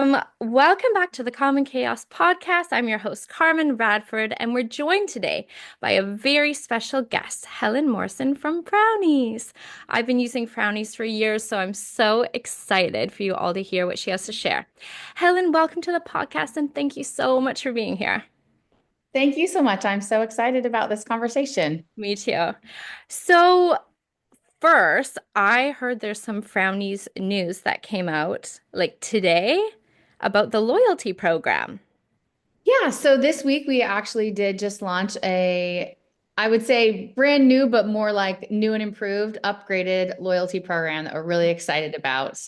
Welcome back to the Common Chaos podcast. I'm your host, Carmen Radford, and we're joined today by a very special guest, Helen Morrison from Frownies. I've been using Frownies for years, so I'm so excited for you all to hear what she has to share. Helen, welcome to the podcast, and thank you so much for being here. Thank you so much. I'm so excited about this conversation. Me too. So, first, I heard there's some Frownies news that came out like today about the loyalty program. Yeah, so this week we actually did just launch I would say brand new, but more like new and improved, upgraded loyalty program that we're really excited about.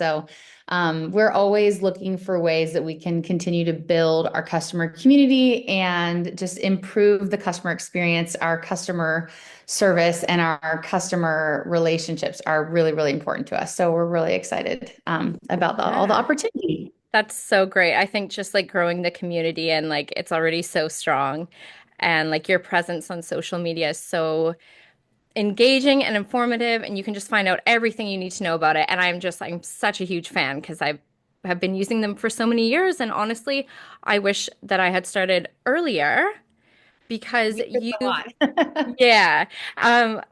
We're always looking for ways that we can continue to build our customer community and just improve the customer experience. Our customer service and our customer relationships are really, really important to us. So we're really excited about all the Yeah. opportunity. That's so great. I think just like growing the community and like it's already so strong. And like your presence on social media is so engaging and informative, and you can just find out everything you need to know about it. And I'm such a huge fan because I have been using them for so many years. And honestly, I wish that I had started earlier because We did a lot. yeah,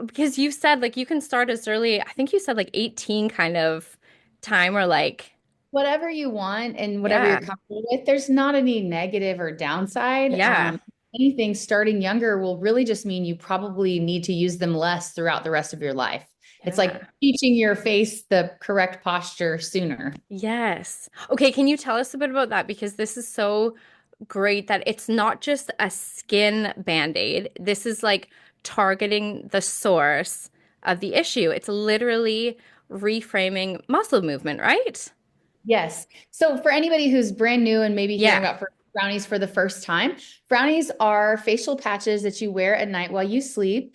because you said like you can start as early, I think you said like 18 kind of time or like, Whatever you want and whatever you're yeah, comfortable with, there's not any negative or downside. yeah. Anything starting younger will really just mean you probably need to use them less throughout the rest of your life. It's like Yeah. teaching your face the correct posture sooner. Yes. Okay, can you tell us a bit about that? Because this is so great that it's not just a skin band-aid. This is like targeting the source of the issue. It's literally reframing muscle movement, right? Yes. So for anybody who's brand new and maybe hearing Yeah. about brownies for the first time, brownies are facial patches that you wear at night while you sleep.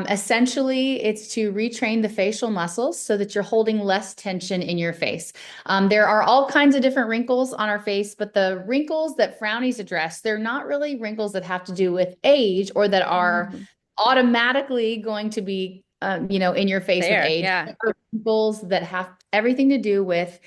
Essentially, it's to retrain the facial muscles so that you're holding less tension in your face. There are all kinds of different wrinkles on our face, but the wrinkles that Frownies address, they're not really wrinkles that have to do with age or that are Mhm. automatically going to be, in your face with There. age. Yeah. There are wrinkles that have everything to do with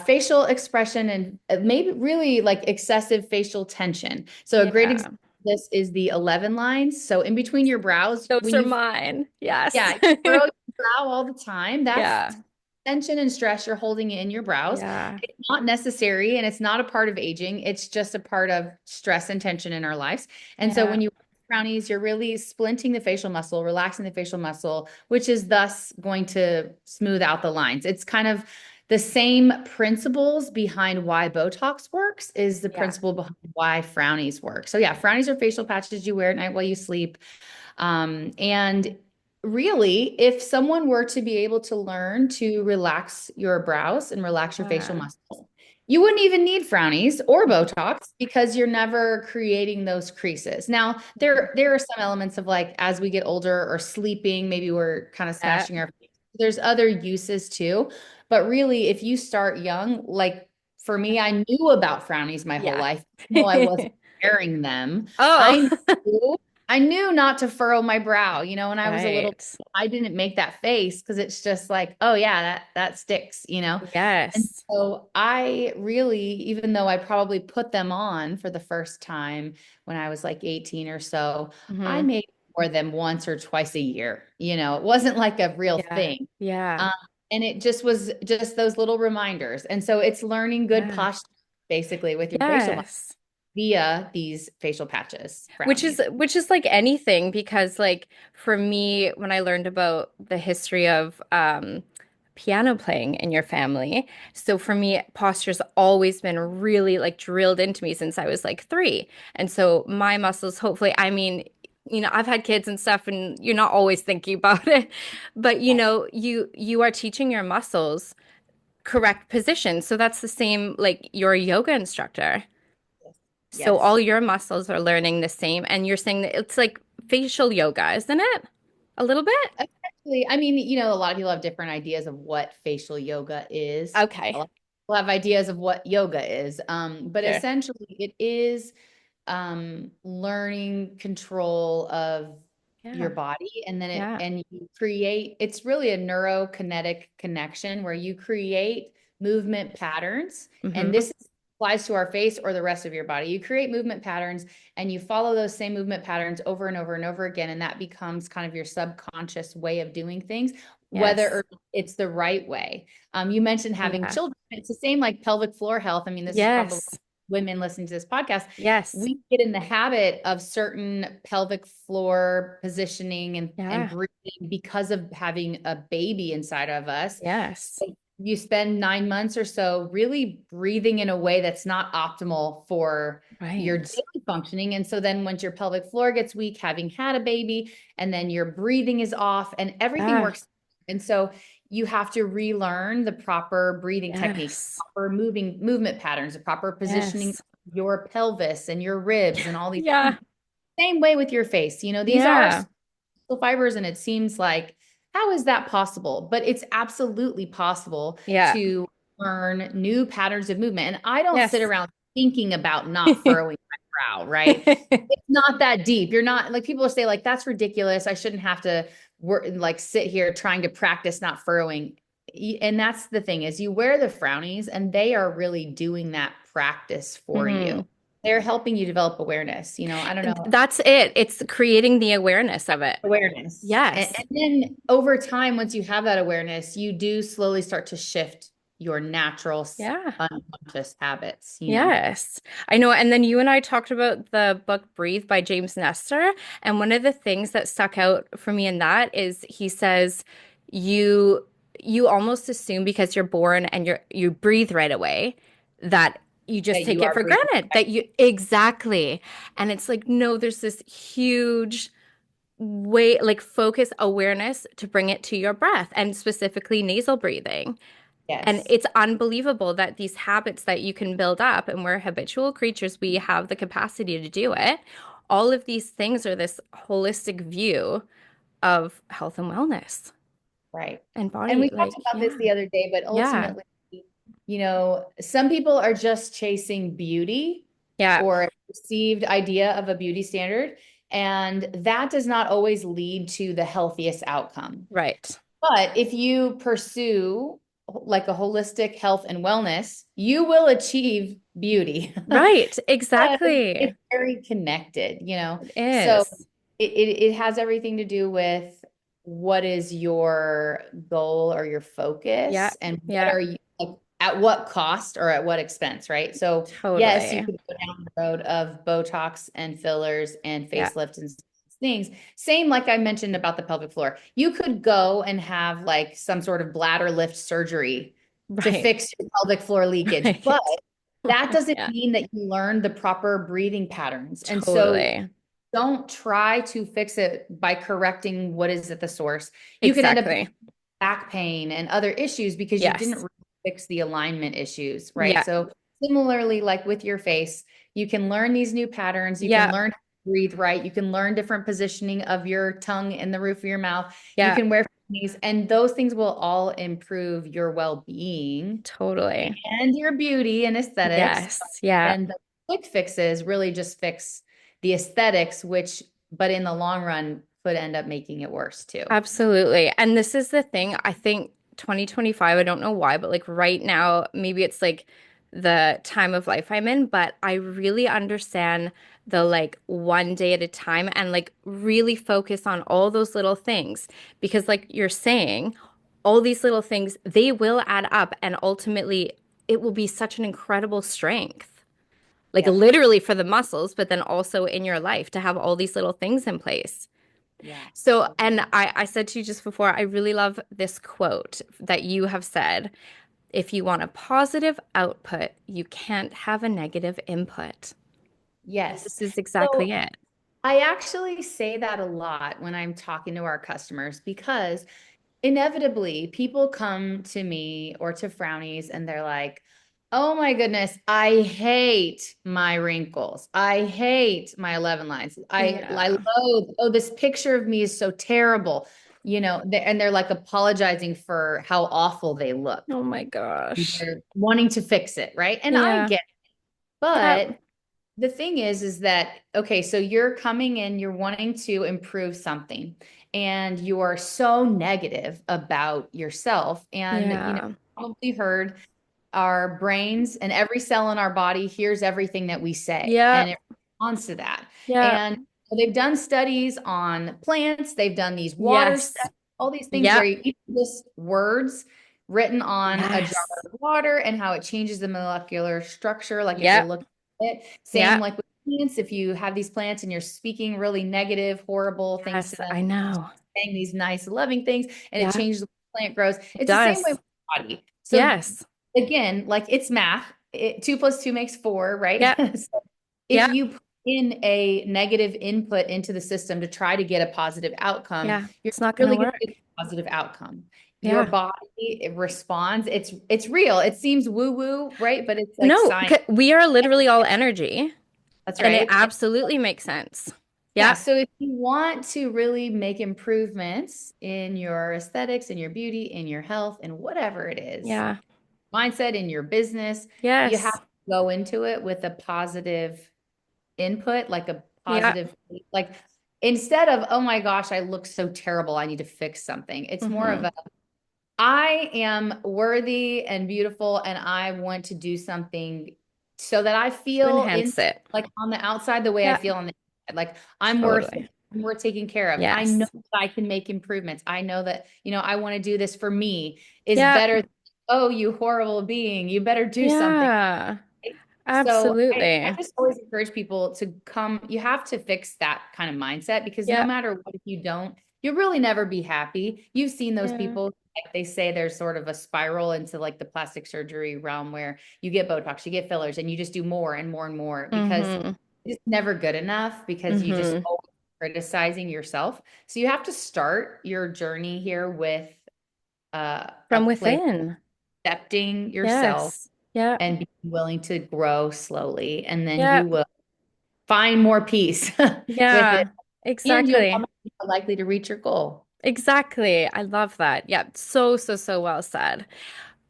facial expression and maybe really like excessive facial tension. So a great Yeah. example of this is the 11 lines. So in between your brows, Those when are you, mine. Yes. yeah, you furrow your brow all the time, that's Yeah. tension and stress you're holding in your brows. Yeah. It's not necessary and it's not a part of aging. It's just a part of stress and tension in our lives. And so Yeah. when you brownies, you're really splinting the facial muscle, relaxing the facial muscle, which is thus going to smooth out the lines. It's kind of the same principles behind why Botox works is the Yeah. principle behind why Frownies work. So yeah, Frownies are facial patches you wear at night while you sleep. And really, if someone were to be able to learn to relax your brows and relax your facial Yeah. muscles, you wouldn't even need Frownies or Botox because you're never creating those creases. Now, there are some elements of like as we get older or sleeping, maybe we're kind of Yeah. smashing our face. There's other uses too. But really, if you start young, like for me, I knew about Frownies my whole Yeah. life, even though I wasn't wearing them. Oh, I knew I knew not to furrow my brow, when I was a little, right. I didn't make that face because it's just like, oh yeah, that sticks. And Yes. so I really, even though I probably put them on for the first time when I was like 18 or so, I Hmm. made more than once or twice a year. It wasn't like a real Yeah. thing. Yeah. Um, and it just was just those little reminders. And so it's learning good Yeah. posture basically with your facial muscles Yes. via these facial patches, Which is Frownies. like anything because like for me when I learned about the history of piano playing in your family, so for me posture's always been really like drilled into me since I was like 3. And so my muscles hopefully, I mean, I've had kids and stuff and you're not always thinking about it, but you are teaching your muscles correct position. So that's the same like your yoga instructor. So Yes. all your muscles are learning the same, and you're saying that it's like facial yoga, isn't it? A little bit? Actually, I mean, a lot of people have different ideas of what facial yoga is. A Okay. lot of people have ideas of what yoga is. But Sure. essentially it is learning control of your Yeah. body and then Yeah. you create, it's really a neurokinetic connection where you create movement patterns. And Hmm. this is applies to our face or the rest of your body. You create movement patterns and you follow those same movement patterns over and over and over again. And that becomes kind of your subconscious way of doing things, whether Yes. or it's the right way. You mentioned having Yeah. children. It's the same like pelvic floor health. I mean, this is probably Yes. women listening to this podcast. Yes. We get in the habit of certain pelvic floor positioning and Yeah. breathing because of having a baby inside of us. Yes. You spend 9 months or so really breathing in a way that's not optimal for your Right. daily functioning. And so then once your pelvic floor gets weak, having had a baby, and then your breathing is off and everything Yeah. works. And so you have to relearn the proper breathing techniques, Yes. proper movement patterns, the proper positioning Yes. of your pelvis and your ribs and all these things. Yeah. Same way with your face. These are Yeah. fibers, and it seems like, how is that possible? But it's absolutely possible Yeah. to learn new patterns of movement. And I don't sit Yes. around thinking about not furrowing my brow, right? It's not that deep. You're not like, people say like, that's ridiculous. I shouldn't have to work, like sit here trying to practice not furrowing. And that's the thing, is you wear the Frownies and they are really doing that practice for you. Mhm. They're helping you develop awareness. I don't know, That's it. It's creating the awareness of it. awareness. And Yes. then over time, once you have that awareness, you do slowly start to shift your natural Yeah. unconscious habits. Yes, I know. And then you and I talked about the book Breathe by James Nestor. And one of the things that stuck out for me in that is he says you you almost assume because you're born and you breathe right away that you just That take you it are for breathing. granted that you exactly. And it's like, no, there's this huge way, like focus awareness to bring it to your breath and specifically nasal breathing. And Yes. it's unbelievable that these habits that you can build up, and we're habitual creatures, we have the capacity to do it. All of these things are this holistic view of health and wellness Right. and And body. we talked Like, about this yeah, the other day, but yeah, ultimately, some people are just chasing beauty yeah, or a perceived idea of a beauty standard, and that does not always lead to the healthiest outcome. right, But if you pursue like a holistic health and wellness, you will achieve beauty. right, Because exactly. it's very connected. It So is. it has everything to do with what is your goal or your Yeah, focus, and what yeah, are you, like, at what cost or at what expense, right? So yes, you totally. could go down the road of Botox and fillers and Yeah, facelift and things. Same like I mentioned about the pelvic floor. You could go and have like some sort of bladder lift surgery to right, fix your pelvic floor leakage, but right. that doesn't Yeah, mean that you learn the proper breathing patterns. And so totally. don't try to fix it by correcting what is at the source. You could end up Exactly. back pain and other issues because you didn't Yes. really fix the alignment issues, right? Yeah, So similarly, like with your face, you can learn these new patterns. You can yeah, learn how to breathe right. You can learn different positioning of your tongue in the roof of your mouth. You yeah, can wear these, and those things will all improve your well-being totally. and your beauty and aesthetics. Yes. Yeah. And the quick fixes really just fix the aesthetics, which, but in the long run, could end up making it worse too. Absolutely. And this is the thing, I think 2025, I don't know why, but like right now, maybe it's like the time of life I'm in, but I really understand the like one day at a time and like really focus on all those little things because like you're saying, all these little things, they will add up and ultimately it will be such an incredible strength. Like Yep. literally for the muscles, but then also in your life to have all these little things in place. Yeah. So, and I said to you just before, I really love this quote that you have said. If you want a positive output, you can't have a negative input. And Yes. this is So exactly it. I actually say that a lot when I'm talking to our customers, because inevitably people come to me or to Frownies and they're like, oh my goodness, I hate my wrinkles. I hate my 11 lines. I Yeah. loathe, oh, this picture of me is so terrible. And they're like apologizing for how awful they look. Oh my gosh. They're wanting to fix it, right? And I Yeah. get it. Yeah. But the thing is that, okay, so you're coming in, you're wanting to improve something, and you are so negative about yourself. And, Yeah. probably heard our brains and every cell in our body hears everything that we say and Yep. it responds to that. Yep. And they've done studies on plants, they've done these water Yes. studies, all these things where Yep. you just words written on a jar Yes. of water and how it changes the molecular structure. Like if you're Yep. looking at it, same Yep. like with plants, if you have these plants and you're speaking really negative, horrible things to Yes. them, I know. saying these nice, loving things, and it Yeah. changes the way the plant grows. It It's the same way does. with the body. So Yes. again, like it's math. Two plus two makes four, right? Yep. So if Yep. you put in a negative input into the system to try to get a positive outcome, Yeah. you're It's not gonna really going to get work. a positive outcome. Your Yeah. body it responds. It's real. It seems woo woo, right? But it's like No, science. we are literally all energy, That's and it right. absolutely makes sense. Yeah, Yep. so if you want to really make improvements in your aesthetics, in your beauty, in your health, and whatever it is, Yeah. mindset, in your business, you have Yes. to go into it with a positive input, like a Yep. positive, like instead of, oh my gosh, I look so terrible, I need to fix something. It's more of Mm-hmm. a, I am worthy and beautiful, and I want to do something so that I To feel in enhance it. like on the outside the way I Yep. feel on the inside. Like I'm worth it. Totally. I'm worth taking care of. I know Yes. that I can make improvements. I know that, I want to do this for me is Yep. better than, oh, you horrible being, you better do something. Yeah. So I Absolutely. just always encourage people to come, you have to fix that kind of mindset because no Yep. matter what, if you don't, you'll really never be happy. You've seen those Yeah. people, like they say there's sort of a spiral into like the plastic surgery realm where you get Botox, you get fillers, and you just do more and more and more because Mm-hmm. it's never good enough because you just Mm-hmm. always criticizing yourself. So you have to start your journey here with a From place within. accepting yourself Yes. Yep. and being willing to grow slowly. And then you Yep. will find more peace with it. Yeah. And you'll Exactly. be more likely to reach your goal. Exactly. I love that. Yep. So, so, so well said.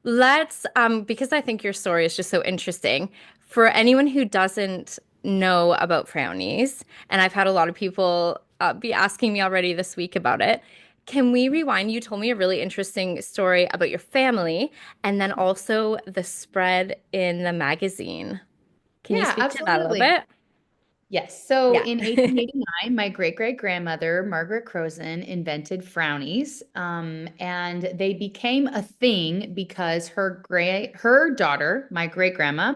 Let's, because I think your story is just so interesting. For anyone who doesn't know about Frownies, and I've had a lot of people be asking me already this week about it, can we rewind? You told me a really interesting story about your family and then also the spread in the magazine. Can you Yeah, speak to that a little absolutely. bit? Yes. So Yeah. in 1889, my great great grandmother, Margaret Crozan, invented Frownies. And they became a thing because her daughter, my great grandma,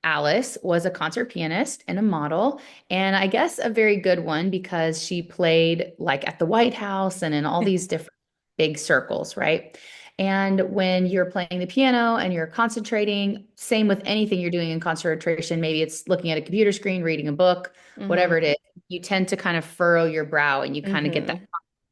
Alice, was a concert pianist and a model. And I guess a very good one because she played like at the White House and in all these different big circles, right? And when you're playing the piano and you're concentrating, same with anything you're doing in concentration, maybe it's looking at a computer screen, reading a book, Mm-hmm. whatever it is, you tend to kind of furrow your brow and you kind of get that Mm-hmm.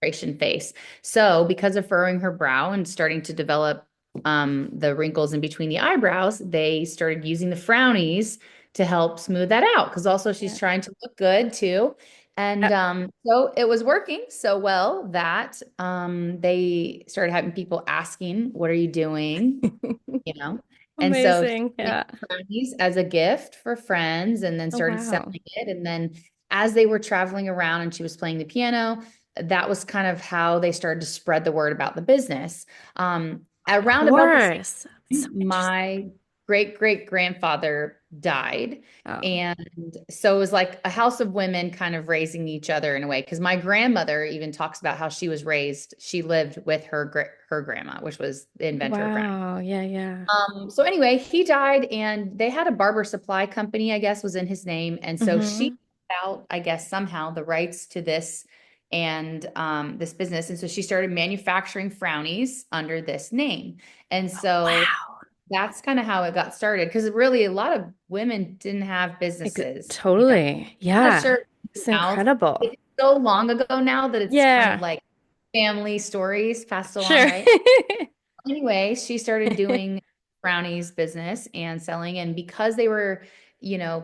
concentration face. So, because of furrowing her brow and starting to develop the wrinkles in between the eyebrows, they started using the frownies to help smooth that out because also she's Yeah. trying to look good too. And Yep. so it was working so well that they started having people asking, "What are you doing?" You know? And so she Amazing. made Yeah. brownies as a gift for friends and then Oh, started wow. selling it. And then as they were traveling around and she was playing the piano, that was kind of how they started to spread the word about the business. Of Around about the same course. So time, interesting. my great great grandfather died. Oh, And so it was like a house of women kind of raising each other in a way. Because my grandmother even talks about how she was raised. She lived with her grandma, which was the inventor of French. wow. Yeah, yeah. So anyway, he died and they had a barber supply company, I guess, was in his name. And so she Mm-hmm. out, I guess, somehow the rights to this and this business. And so she started manufacturing Frownies under this name. And Oh, so wow. that's kind of how it got started. Because really a lot of women didn't have businesses. Totally. Not Yeah. sure It's now. incredible. It's so long ago now that it's kind of Yeah. like family stories passed along, Sure. right? Anyway, she started doing brownies business and selling. And because they were,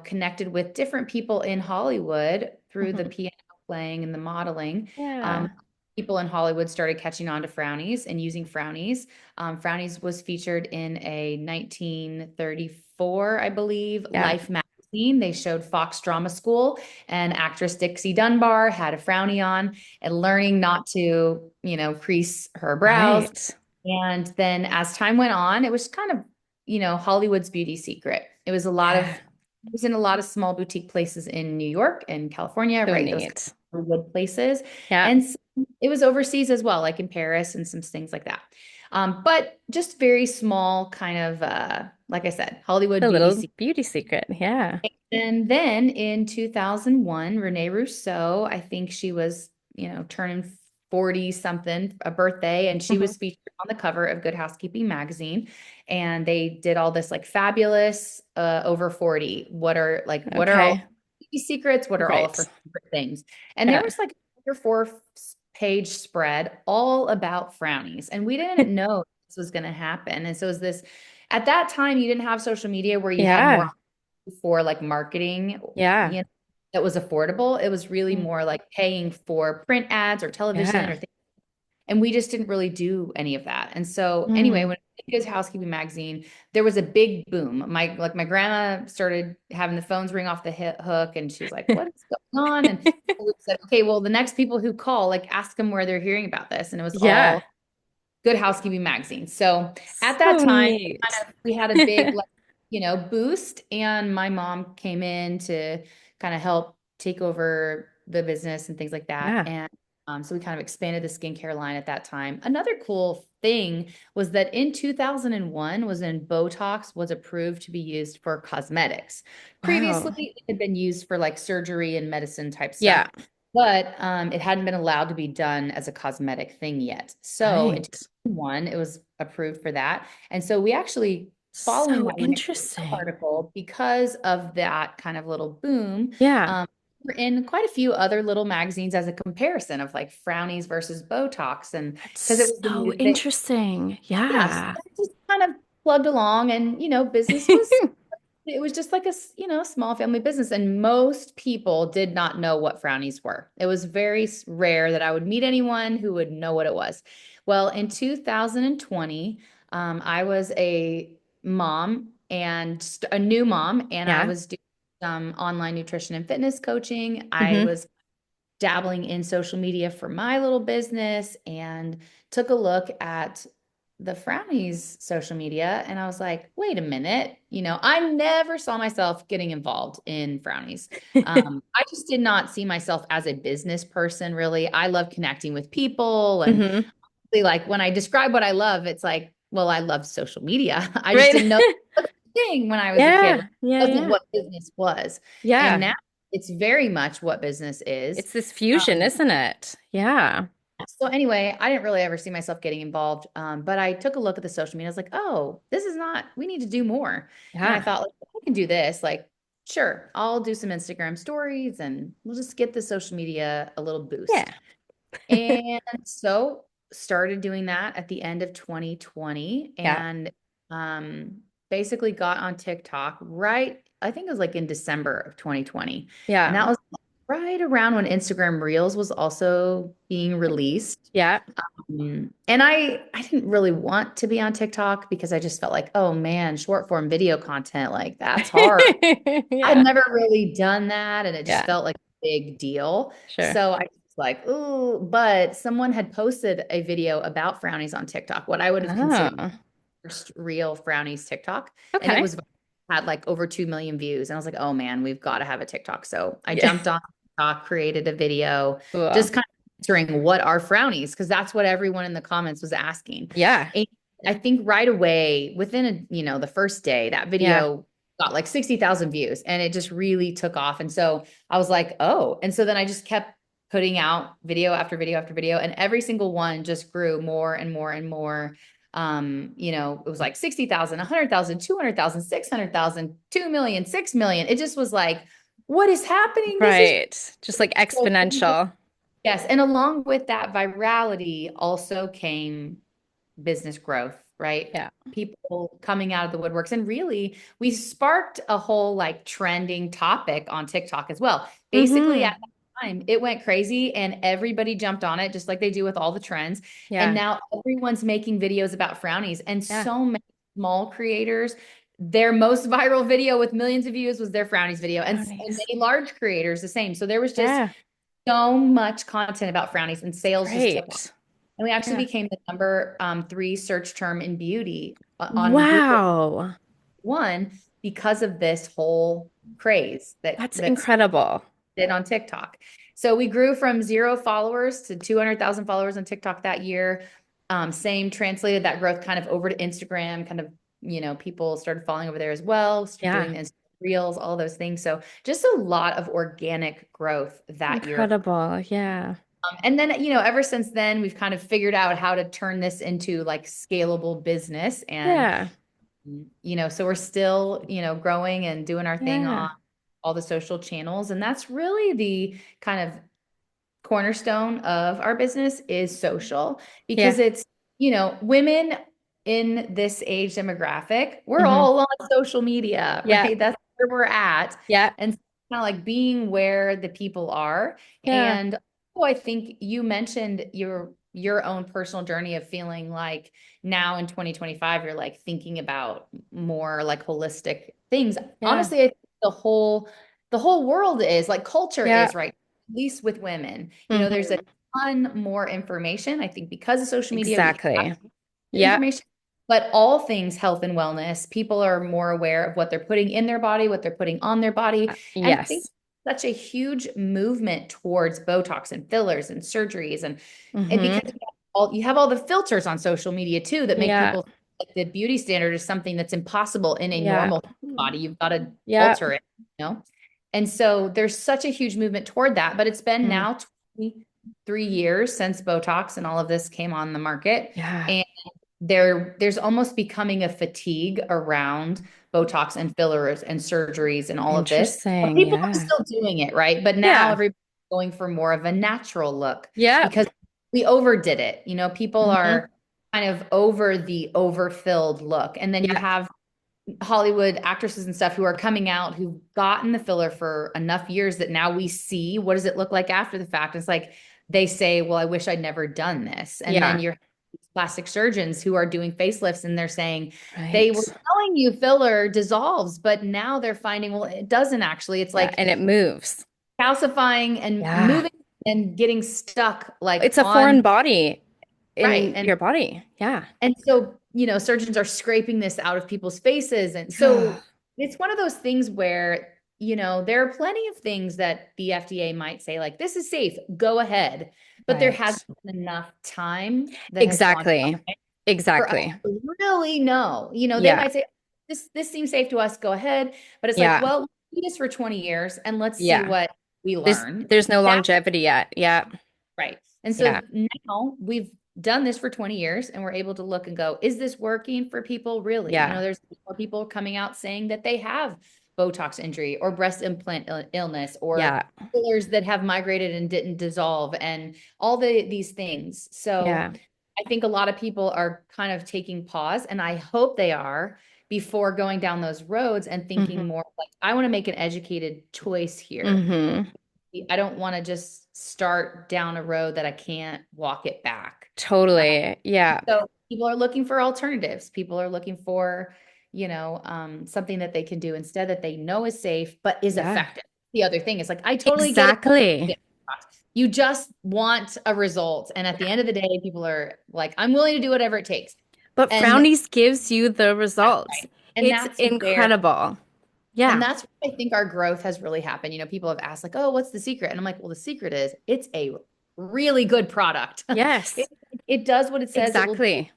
connected with different people in Hollywood through the Mhm. piano playing and the modeling, Yeah. people in Hollywood started catching on to Frownies and using Frownies. Frownies was featured in a 1934, I believe, Yeah. Life magazine. They showed Fox Drama School, and actress Dixie Dunbar had a frowny on and learning not to, crease her brows. Right. And then as time went on, it was kind of, Hollywood's beauty secret. Yeah. It was in a lot of small boutique places in New York and California, So right? Those neat. Hollywood places. Yeah. And it was overseas as well, like in Paris and some things like that. But just very small kind of, like I said, Hollywood The beauty little secret. beauty secret. Yeah. And then in 2001, Renee Rousseau, I think she was, turning 40 something, a birthday, and she Mhm. was featured on the cover of Good Housekeeping magazine. And they did all this like fabulous over 40. What are all Okay. the secrets? What are all of her Right. favorite things? And there Yeah. was like a 3 or 4 page spread all about Frownies. And we didn't know this was going to happen. And so it was this, at that time, you didn't have social media where you had more Yeah. for like marketing, Yeah. you know, that was affordable. It was really Mm. more like paying for print ads or television or Yeah. things. And we just didn't really do any of that. And so anyway, Mm. when it was Housekeeping magazine, there was a big boom. My grandma started having the phones ring off the hook, and she was like, "What is going on?" And we said, "Okay, well, the next people who call, like, ask them where they're hearing about this." And it was Yeah. all Good Housekeeping magazine. So at that So time, neat. we had a big, like, boost, and my mom came in to kind of help take over the business and things like that. Yeah. And so we kind of expanded the skincare line at that time. Another cool thing was that in 2001 was when Botox was approved to be used for cosmetics. Wow. Previously, it had been used for like surgery and medicine type Yeah. stuff, but it hadn't been allowed to be done as a cosmetic thing yet. So in Right. 2001, it was approved for that. And so we actually, following So that Renee interesting. article, because of that kind of little boom, Yeah. um, we're in quite a few other little magazines as a comparison of like Frownies versus Botox. And because it That's was so the interesting. yes, Yeah. just kind of plugged along, and business was, it was just like small family business, and most people did not know what Frownies were. It was very rare that I would meet anyone who would know what it was. Well, in 2020, I was a mom and a new mom, and I Yeah. was doing some online nutrition and fitness coaching. I Hmm. was dabbling in social media for my little business and took a look at the Frownies social media, and I was like, wait a minute, I never saw myself getting involved in Frownies. I just did not see myself as a business person, really. I love connecting with people, and Hmm. like when I describe what I love, it's like, well, I love social media. I just Right. didn't know the thing when I was a kid. It Yeah. Yeah. wasn't Yeah. what business was. And Yeah. now it's very much what business is. It's this fusion, Um, isn't it? Yeah. so anyway, I didn't really ever see myself getting involved. But I took a look at the social media. I was like, oh, this is not, we need to do more. And I Yeah. thought, like, I can do this. Like, sure, I'll do some Instagram stories and we'll just get the social media a little boost. Yeah. And so started doing that at the end of 2020, Yeah. and basically got on TikTok right, I think it was like in December of 2020. And that Yeah. was right around when Instagram Reels was also being released. Yeah. And I didn't really want to be on TikTok because I just felt like, oh man, short form video content, like that's hard. I'd Yeah. never really done that, and it just Yeah. felt like a big deal. Sure. So I was like, ooh, but someone had posted a video about Frownies on TikTok, what I would have considered Oh, first real Frownies TikTok. And it okay. was had like over 2 million views. And I was like, oh man, we've got to have a TikTok. So I Yeah. jumped on TikTok, created a video, Cool. just kind of answering what are Frownies, because that's what everyone in the comments was asking. Yeah. And I think right away, within the first day, that Yeah. video got like 60,000 views, and it just really took off. And so I was like, oh. And so then I just kept putting out video after video after video, and every single one just grew more and more and more. It was like 60,000, 100,000, 200,000, 600,000, 2 million, 6 million. It just was like, what is happening? This is Right. Just like so exponential. yes. And along with that virality also came business growth, right? Yeah. People coming out of the woodworks. And really, we sparked a whole like trending topic on TikTok as well. Basically, Hmm. at that time, it went crazy and everybody jumped on it, just like they do with all the trends. And Yeah. now everyone's making videos about Frownies. And Yeah. so many small creators, their most viral video with millions of views was their Frownies video. And Brownies. many large creators, the same. So there was just Yeah. so much content about Frownies, and sales just took off. Great. And we actually Yeah. became the number 3 search term in beauty on Google. Wow. 2021 because of this whole craze That's that's incredible. did on TikTok. So we grew from 0 followers to 200,000 followers on TikTok that year. Same translated that growth kind of over to Instagram, kind of, people started following over there as well, Yeah. doing the reels, all those things. So just a lot of organic growth that year. Incredible. Yeah. And then, ever since then, we've kind of figured out how to turn this into like scalable business. And, Yeah. so we're still, growing and doing our thing on Yeah. all the social channels. And that's really the kind of cornerstone of our business is social because Yeah. it's, women in this age demographic, we're Hmm. all on social media, Yeah. right? That's where we're at. Yeah. And kind of like being where the people are. Yeah. And I think you mentioned your own personal journey of feeling like now in 2025, you're like thinking about more like holistic things. Yeah. Honestly, I think the whole world is like culture Yeah. is right, at least with women. There's a Hmm. ton more information. I think because of social media, we have Exactly. Yeah. information, but all things health and wellness, people are more aware of what they're putting in their body, what they're putting on their body. And I think Yes. such a huge movement towards Botox and fillers and surgeries. And Hmm. because you have all the filters on social media too that make Yeah. people think like the beauty standard is something that's impossible in a Yeah. normal body. You've got to Yeah. alter it, you know? And so there's such a huge movement toward that, but it's been Mm. now 23 years since Botox and all of this came on the market. Yeah. And there's almost becoming a fatigue around Botox and fillers and surgeries and all of this. But Interesting. people are Yeah. still doing it, right? But now Yeah. everybody's going for more of a natural look Yeah. because we overdid it. People Hmm. are kind of over the overfilled look. And then you Yeah. have Hollywood actresses and stuff who are coming out who've gotten the filler for enough years that now we see what does it look like after the fact. It's like they say, well, I wish I'd never done this. And then Yeah. you're plastic surgeons who are doing facelifts and they're saying they were Right. telling you filler dissolves, but now they're finding, well, it doesn't actually. It's Yeah. like And it moves. calcifying and Yeah. moving and getting stuck like It's a on, foreign body right. in And your body. Yeah. so, surgeons are scraping this out of people's faces. And so it's one of those things where, there are plenty of things that the FDA might say, like, this is safe, go ahead. But there hasn't Right. been enough time that has gone Exactly. by for us Exactly. to really know. They Yeah. might say, this seems safe to us, go ahead. But it's like, Yeah. well, do this for 20 years and let's see Yeah. what we learn. There's no longevity yet. Yeah. Right. And Yeah. so now we've done this for 20 years and we're able to look and go, is this working for people really? Yeah. There's more people coming out saying that they have Botox injury or breast implant illness or Yeah. fillers that have migrated and didn't dissolve and all these things. So Yeah. I think a lot of people are kind of taking pause and I hope they are before going down those roads and thinking Hmm. more like, I want to make an educated choice here. Hmm. I don't want to just start down a road that I can't walk it back. Totally. Yeah. So people are looking for alternatives. People are looking for, something that they can do instead that they know is safe, but is Yeah. effective. The other thing is like, I totally get Exactly. it. You just want a result. And at the end of the day, people are like, I'm willing to do whatever it takes. But And Frownies gives you the that's results. right. And It's that's where incredible. And Yeah. that's where I think our growth has really happened. People have asked, like, oh, what's the secret? And I'm like, well, the secret is it's a really good product. Yes. it, it does what it says it will do, Exactly.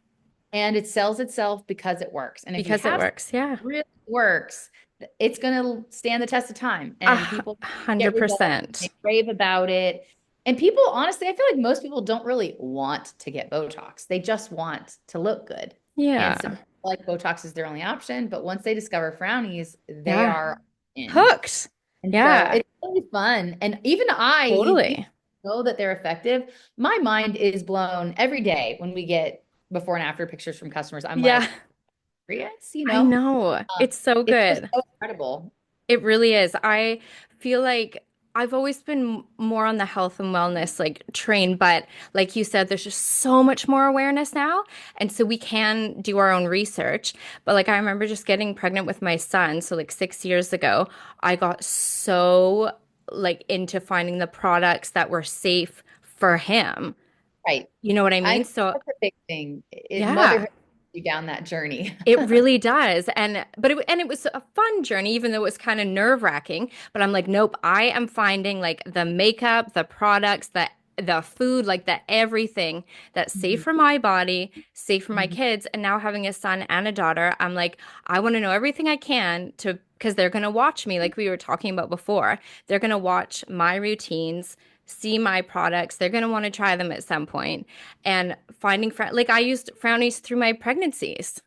and it sells itself because it works. And if you Because it have something works. Yeah. that really works, it's going to stand the test of time. A And people get results, 100%. they rave about it. And people, honestly, I feel like most people don't really want to get Botox. They just want to look good. And so Yeah. like Botox is their only option, but once they discover Frownies, they Yeah. are in. Hooked. And so Yeah. it's really fun. And even even Totally. know that they're effective. My mind is blown every day when we get before and after pictures from customers. I'm Yeah. like, yes, I know. It's so it's just good. so incredible. It really is. I feel like I've always been more on the health and wellness like train, but like you said, there's just so much more awareness now. And so we can do our own research. But like I remember just getting pregnant with my son. So like 6 years ago, I got so like into finding the products that were safe for him. Right. You know what I I mean? think So that's a big thing. yeah. Motherhood. you down that journey. It really does. And it was a fun journey, even though it was kind of nerve-wracking. But I'm like, nope, I am finding like the makeup, the products, the food, like the everything that's safe Mhm. for my body, safe for my Mhm. kids. And now having a son and a daughter, I'm like, I want to know everything I can to because they're gonna watch me, like we were talking about before. They're gonna watch my routines, see my products. They're gonna want to try them at some point. And finding like I used Frownies through my pregnancies.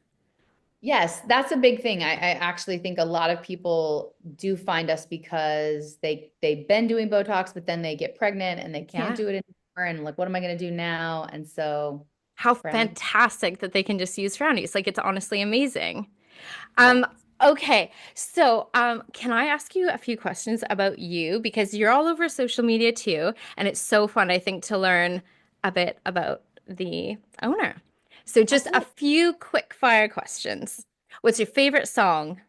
Yes, that's a big thing. I actually think a lot of people do find us because they've been doing Botox, but then they get pregnant and they can't Yeah. do it anymore. And like, what am I going to do now? And so, How brownie. fantastic that they can just use Frownies. Like it's honestly amazing. Yes. Um, okay. So, can I ask you a few questions about you? Because you're all over social media too, and it's so fun, I think, to learn a bit about the owner. So, just a Absolutely. few quick fire questions. What's your favorite song?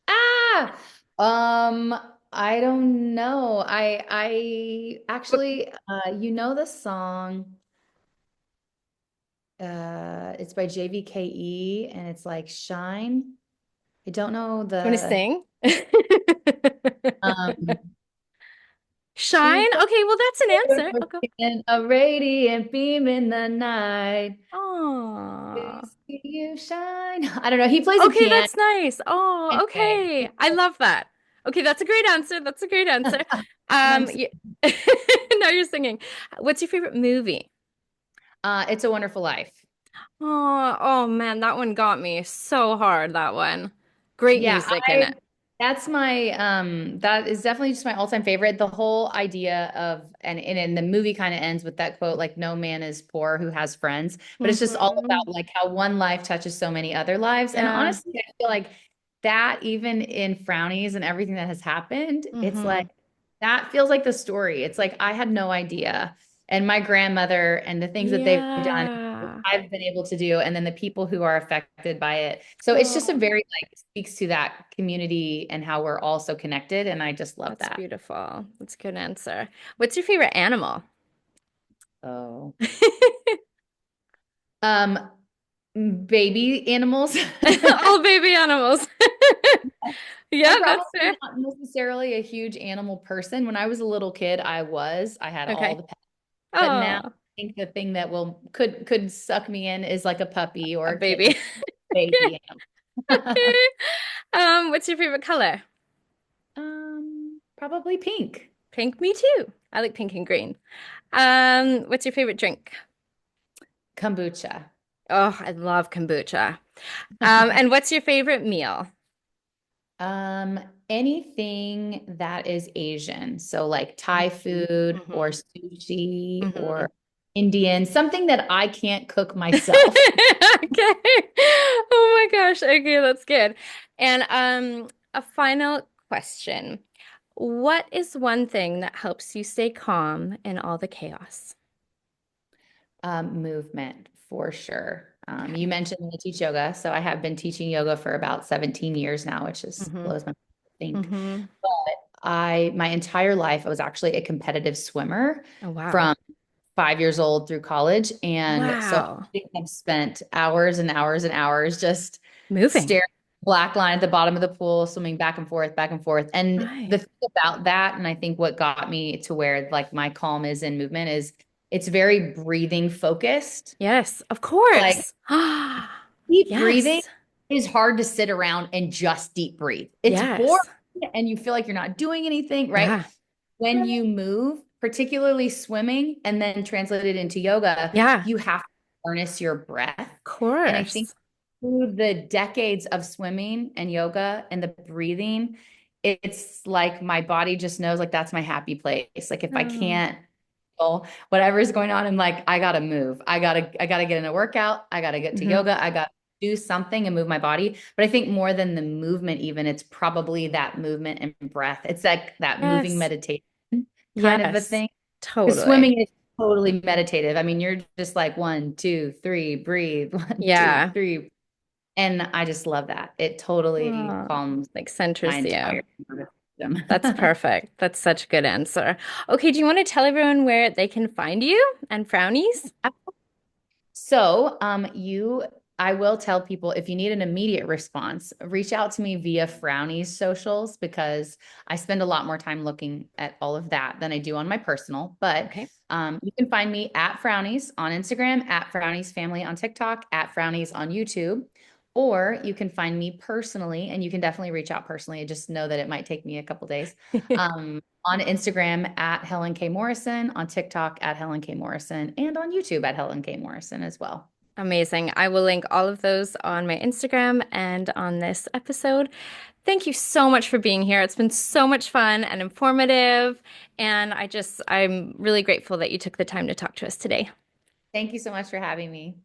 Ah, um, I don't know. I actually, you know the song. It's by JVKE and it's like Shine. I don't know Do you want to the sing? um Shine? she's like Okay, well, that's an answer. I'll go. a radiant beam in the night. To Aww. see you shine. I don't know. He plays a Okay, piano that's nice. Oh, anyway. okay. I love that. Okay, that's a great answer. That's a great answer. And I'm Yeah. Now you're singing. What's your favorite movie? It's a Wonderful Life. Oh, oh man, that one got me so hard, that one. Great Yeah, music in it. that's my that is definitely just my all-time favorite. The whole idea of and the movie kind of ends with that quote like no man is poor who has friends, but it's just all Hmm. about like how one life touches so many other lives. And Yeah. honestly, I feel like that even in Frownies and everything that has happened, it's like Hmm. that feels like the story. It's like I had no idea. And my grandmother and the things that they've done, Yeah. I've been able to do, and then the people who are affected by it. So it's just a Oh, very like speaks to that community and how we're all so connected. And I just love that's that. beautiful. That's a good answer. What's your favorite animal? Oh. Um, baby animals. All baby animals. Yeah, I'm probably that's fair. not necessarily a huge animal person. When I was a little kid, I was. I had all Okay. the pets. But now Oh, I think the thing that will could suck me in is like a puppy or a a kitten, baby. baby animal. Okay. What's your favorite color? Probably pink. Pink, me too. I like pink and green. What's your favorite drink? Kombucha. Oh, I love kombucha. And what's your favorite meal? Um, anything that is Asian. So like Thai food or Hmm. sushi Hmm. or Indian, something that I can't cook myself. Okay. Oh my gosh. Okay, that's good. And a final question. What is one thing that helps you stay calm in all the chaos? Movement for sure. You Okay. mentioned I teach yoga, so I have been teaching yoga for about 17 years now, which is Hmm. blows my think. Hmm. My entire life I was actually a competitive swimmer Oh, wow. from 5 years old through college. And so Wow. I have spent hours and hours and hours just Moving. staring at the black line at the bottom of the pool, swimming back and forth, back and forth. And the Right. thing about that, and I think what got me to where like my calm is in movement is it's very breathing focused. Yes, of Like course. deep breathing Yes. is hard to sit around and just deep breathe. It's boring Yes. and you feel like you're not doing anything, right? Yeah. When you move, particularly swimming and then translate it into yoga, Yeah. you have to harness your breath. Of And I think course. through the decades of swimming and yoga and the breathing, it's like my body just knows like that's my happy place. Like if I Oh. can't whatever is going on, I'm like, I gotta move. I gotta get in a workout. I gotta get to Hmm. yoga. I gotta do something and move my body. But I think more than the movement, even it's probably that movement and breath. It's like that moving Yes. meditation kind of a Yes. thing. Because Totally. swimming is totally meditative. I mean, you're just like 1, 2, 3, breathe, 1, 2, Yeah. 3. And I just love that. It totally Oh, calms like my centers you. entire nervous system. That's perfect. That's such a good answer. Okay, do you want to tell everyone where they can find you and Frownies? So, I will tell people if you need an immediate response, reach out to me via Frownies socials because I spend a lot more time looking at all of that than I do on my personal. But Okay. you can find me at Frownies on Instagram, at Frownies Family on TikTok, at Frownies on YouTube, or you can find me personally, and you can definitely reach out personally. Just know that it might take me a couple days. On Instagram at Helen K. Morrison, on TikTok at Helen K. Morrison, and on YouTube at Helen K. Morrison as well. Amazing. I will link all of those on my Instagram and on this episode. Thank you so much for being here. It's been so much fun and informative. And I'm really grateful that you took the time to talk to us today. Thank you so much for having me.